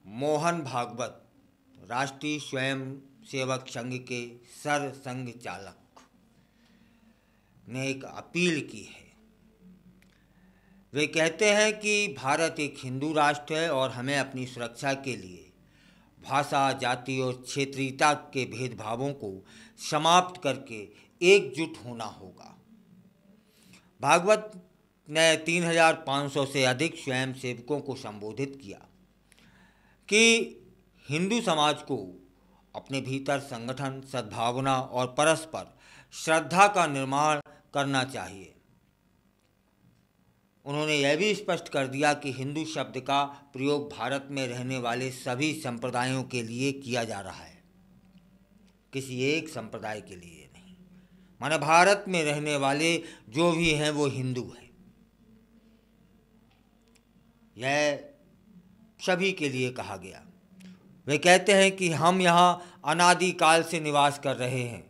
मोहन भागवत राष्ट्रीय स्वयंसेवक संघ के सरसंघ चालक ने एक अपील की है। वे कहते हैं कि भारत एक हिंदू राष्ट्र है और हमें अपनी सुरक्षा के लिए भाषा, जाति और क्षेत्रीयता के भेदभावों को समाप्त करके एकजुट होना होगा। भागवत ने 3,500 से अधिक स्वयंसेवकों को संबोधित किया कि हिंदू समाज को अपने भीतर संगठन, सद्भावना और परस्पर श्रद्धा का निर्माण करना चाहिए। उन्होंने यह भी स्पष्ट कर दिया कि हिंदू शब्द का प्रयोग भारत में रहने वाले सभी संप्रदायों के लिए किया जा रहा है, किसी एक संप्रदाय के लिए नहीं। माने भारत में रहने वाले जो भी हैं वो हिंदू हैं, यह सभी के लिए कहा गया। वे कहते हैं कि हम यहाँ अनादिकाल से निवास कर रहे हैं,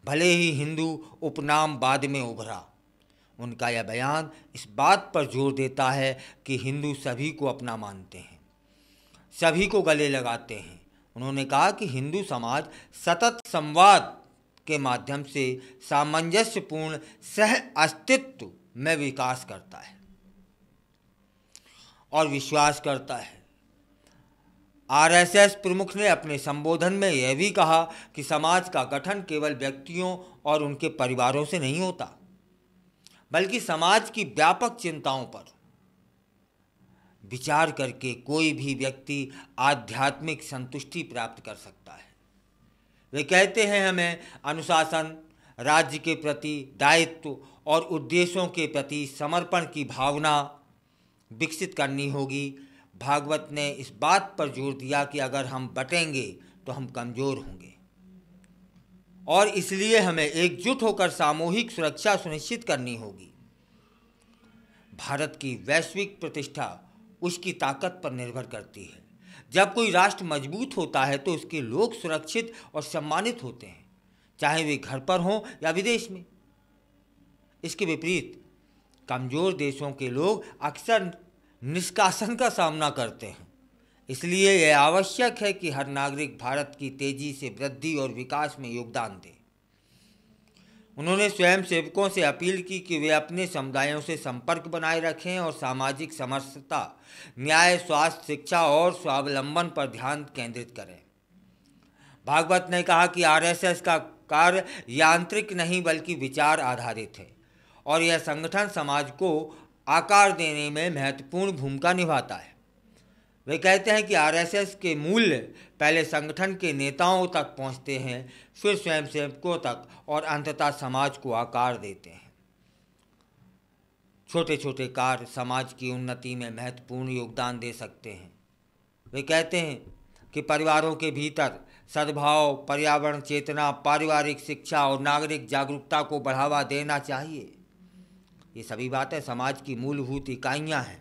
भले ही हिंदू उपनाम बाद में उभरा। उनका यह बयान इस बात पर जोर देता है कि हिंदू सभी को अपना मानते हैं, सभी को गले लगाते हैं। उन्होंने कहा कि हिंदू समाज सतत संवाद के माध्यम से सामंजस्यपूर्ण सह अस्तित्व में विकास करता है और विश्वास करता है। आरएसएस प्रमुख ने अपने संबोधन में यह भी कहा कि समाज का गठन केवल व्यक्तियों और उनके परिवारों से नहीं होता, बल्कि समाज की व्यापक चिंताओं पर विचार करके कोई भी व्यक्ति आध्यात्मिक संतुष्टि प्राप्त कर सकता है। वे कहते हैं हमें अनुशासन, राज्य के प्रति दायित्व और उद्देश्यों के प्रति समर्पण की भावना विकसित करनी होगी। भागवत ने इस बात पर जोर दिया कि अगर हम बटेंगे तो हम कमज़ोर होंगे और इसलिए हमें एकजुट होकर सामूहिक सुरक्षा सुनिश्चित करनी होगी। भारत की वैश्विक प्रतिष्ठा उसकी ताकत पर निर्भर करती है। जब कोई राष्ट्र मजबूत होता है तो उसके लोग सुरक्षित और सम्मानित होते हैं, चाहे वे घर पर हों या विदेश में। इसके विपरीत कमज़ोर देशों के लोग अक्सर निष्कासन का सामना करते हैं। इसलिए यह आवश्यक है कि हर नागरिक भारत की तेजी से वृद्धि और विकास में योगदान दे। उन्होंने स्वयंसेवकों से अपील की कि वे अपने समुदायों से संपर्क बनाए रखें और सामाजिक समरसता, न्याय, स्वास्थ्य, शिक्षा और स्वावलंबन पर ध्यान केंद्रित करें। भागवत ने कहा कि आरएसएस का कार्य यांत्रिक नहीं बल्कि विचार आधारित है और यह संगठन समाज को आकार देने में महत्वपूर्ण भूमिका निभाता है। वे कहते हैं कि आरएसएस के मूल्य पहले संगठन के नेताओं तक पहुंचते हैं, फिर स्वयंसेवकों तक और अंततः समाज को आकार देते हैं। छोटे छोटे कार्य समाज की उन्नति में महत्वपूर्ण योगदान दे सकते हैं। वे कहते हैं कि परिवारों के भीतर सद्भाव, पर्यावरण चेतना, पारिवारिक शिक्षा और नागरिक जागरूकता को बढ़ावा देना चाहिए। ये सभी बातें समाज की मूलभूत इकाइयाँ हैं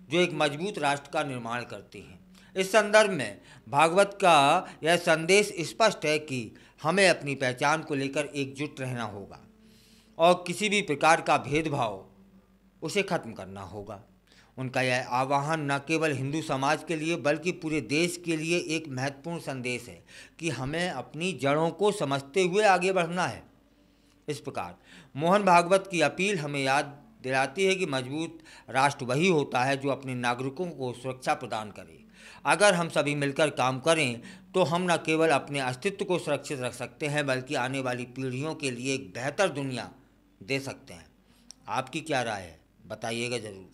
जो एक मजबूत राष्ट्र का निर्माण करती हैं। इस संदर्भ में भागवत का यह संदेश स्पष्ट है कि हमें अपनी पहचान को लेकर एकजुट रहना होगा और किसी भी प्रकार का भेदभाव उसे खत्म करना होगा। उनका यह आह्वान न केवल हिंदू समाज के लिए बल्कि पूरे देश के लिए एक महत्वपूर्ण संदेश है कि हमें अपनी जड़ों को समझते हुए आगे बढ़ना है। इस प्रकार मोहन भागवत की अपील हमें याद दिलाती है कि मजबूत राष्ट्र वही होता है जो अपने नागरिकों को सुरक्षा प्रदान करे। अगर हम सभी मिलकर काम करें तो हम न केवल अपने अस्तित्व को सुरक्षित रख सकते हैं बल्कि आने वाली पीढ़ियों के लिए एक बेहतर दुनिया दे सकते हैं। आपकी क्या राय है? बताइएगा ज़रूर।